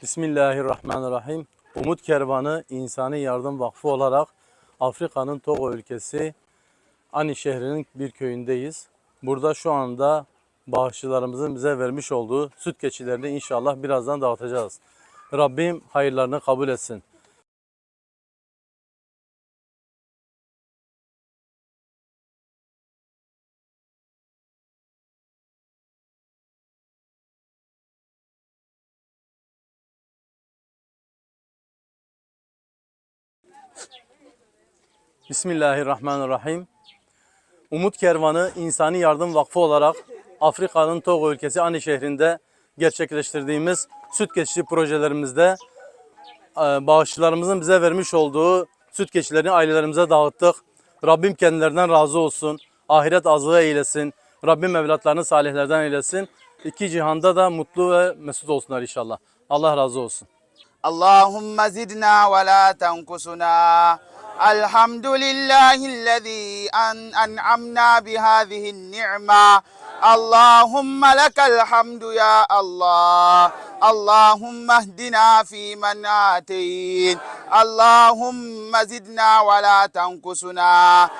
Bismillahirrahmanirrahim. Umut Kervanı İnsani Yardım Vakfı olarak Afrika'nın Togo ülkesi Ani şehrinin bir köyündeyiz. Burada şu anda bağışçılarımızın bize vermiş olduğu süt keçilerini inşallah birazdan dağıtacağız. Rabbim hayırlarını kabul etsin. Bismillahirrahmanirrahim. Umut Kervanı İnsani Yardım Vakfı olarak Afrika'nın Togo ülkesi Ani şehrinde gerçekleştirdiğimiz süt keçisi projelerimizde bağışçılarımızın bize vermiş olduğu süt keçilerini ailelerimize dağıttık. Rabbim kendilerinden razı olsun. Ahiret azığı eylesin. Rabbim evlatlarını salihlerden eylesin. İki cihanda da mutlu ve mesut olsunlar inşallah. Allah razı olsun. Allahümme zidna ve la tenkusuna. Elhamdülillahillezî en'amna bihâzihin ni'ma. Allahümme lekel hamdu ya Allah. Allahümme ehdina fîmen âteyn. Allahümme zidna ve la tenkusuna.